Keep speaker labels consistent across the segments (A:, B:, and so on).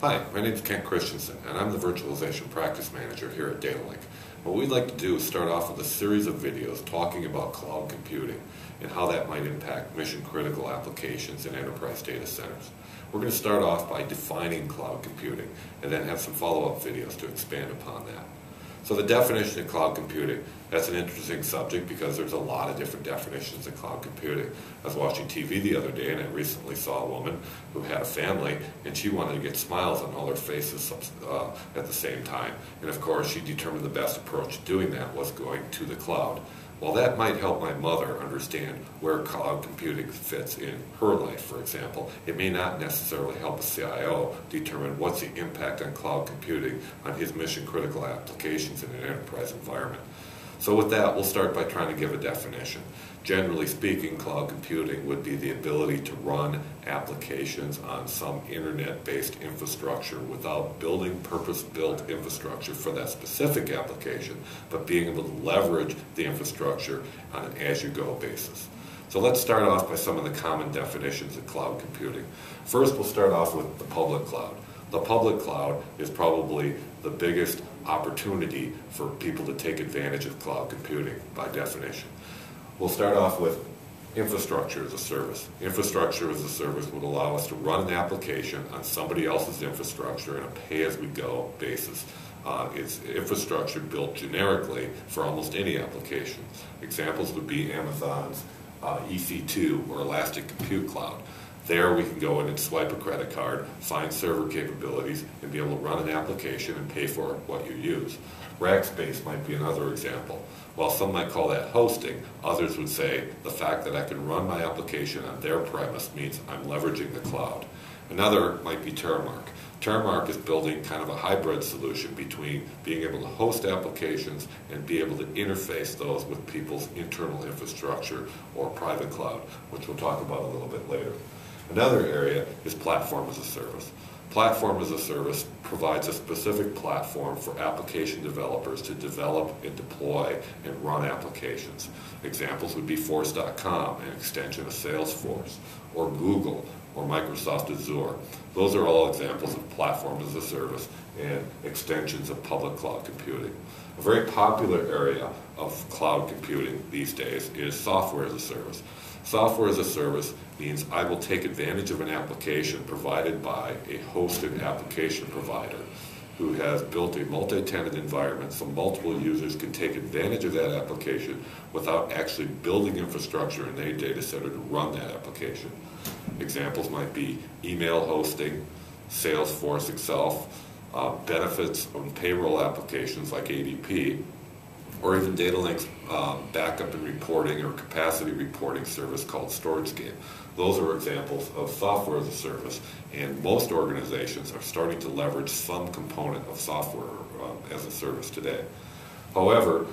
A: Hi, my name is Kent Christensen, and I'm the Virtualization Practice Manager here at DataLink. What we'd like to do is start off with a series of videos talking about cloud computing and how that might impact mission-critical applications in enterprise data centers. We're going to start off by defining cloud computing and then have some follow-up videos to expand upon that. So the definition of cloud computing, that's an interesting subject because there's a lot of different definitions of cloud computing. I was watching TV the other day and I recently saw a woman who had a family and she wanted to get smiles on all her faces at the same time. And of course she determined the best approach to doing that was going to the cloud. Well, that might help my mother understand where cloud computing fits in her life, for example. It may not necessarily help a CIO determine what's the impact on cloud computing on his mission-critical applications in an enterprise environment. So with that, we'll start by trying to give a definition. Generally speaking, cloud computing would be the ability to run applications on some internet-based infrastructure without building purpose-built infrastructure for that specific application, but being able to leverage the infrastructure on an as-you-go basis. So let's start off by some of the common definitions of cloud computing. First, we'll start off with the public cloud. The public cloud is probably the biggest opportunity for people to take advantage of cloud computing by definition. We'll start off with infrastructure as a service. Infrastructure as a service would allow us to run an application on somebody else's infrastructure on a pay-as-we-go basis. It's infrastructure built generically for almost any application. Examples would be Amazon's EC2 or Elastic Compute Cloud. There we can go in and swipe a credit card, find server capabilities, and be able to run an application and pay for what you use. Rackspace might be another example. While some might call that hosting, others would say the fact that I can run my application on their premise means I'm leveraging the cloud. Another might be Terramark. Terramark is building kind of a hybrid solution between being able to host applications and be able to interface those with people's internal infrastructure or private cloud, which we'll talk about a little bit later. Another area is platform as a service. Platform as a service provides a specific platform for application developers to develop and deploy and run applications. Examples would be Force.com, an extension of Salesforce, or Google, or Microsoft Azure. Those are all examples of platform as a service and extensions of public cloud computing. A very popular area of cloud computing these days is software as a service. Software as a service means I will take advantage of an application provided by a hosted application provider who has built a multi-tenant environment so multiple users can take advantage of that application without actually building infrastructure in a data center to run that application. Examples might be email hosting, Salesforce itself, benefits and payroll applications like ADP, or even DataLink's backup and reporting or capacity reporting service called StorageGate. Those are examples of software as a service, and most organizations are starting to leverage some component of software as a service today. However,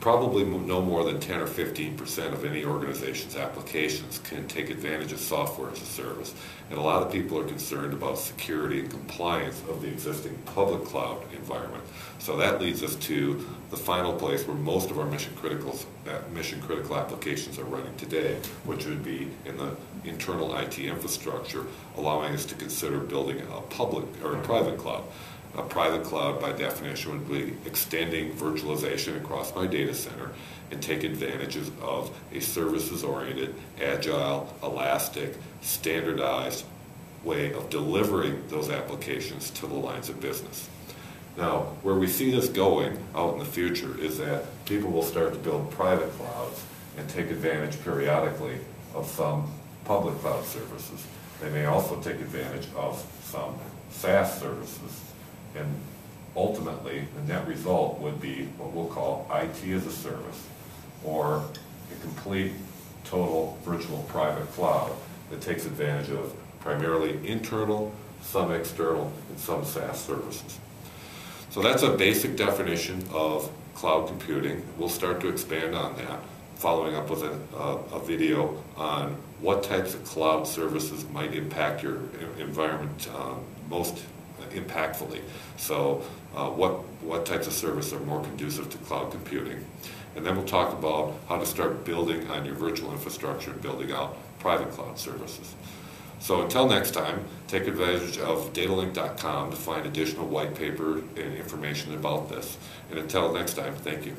A: probably no more than 10 or 15% of any organization's applications can take advantage of software as a service. And a lot of people are concerned about security and compliance of the existing public cloud environment. So that leads us to the final place where most of our mission-critical applications are running today, which would be in the internal IT infrastructure, allowing us to consider building a public or a private cloud. A private cloud, by definition, would be extending virtualization across my data center and take advantages of a services-oriented, agile, elastic, standardized way of delivering those applications to the lines of business. Now, where we see this going out in the future is that people will start to build private clouds and take advantage periodically of some public cloud services. They may also take advantage of some SaaS services. And ultimately, the net result would be what we'll call IT as a service, or a complete, total virtual private cloud that takes advantage of primarily internal, some external, and some SaaS services. So that's a basic definition of cloud computing. We'll start to expand on that, following up with a video on what types of cloud services might impact your environment most impactfully. So what types of services are more conducive to cloud computing. And then we'll talk about how to start building on your virtual infrastructure and building out private cloud services. So until next time, take advantage of datalink.com to find additional white paper and information about this. And until next time, thank you.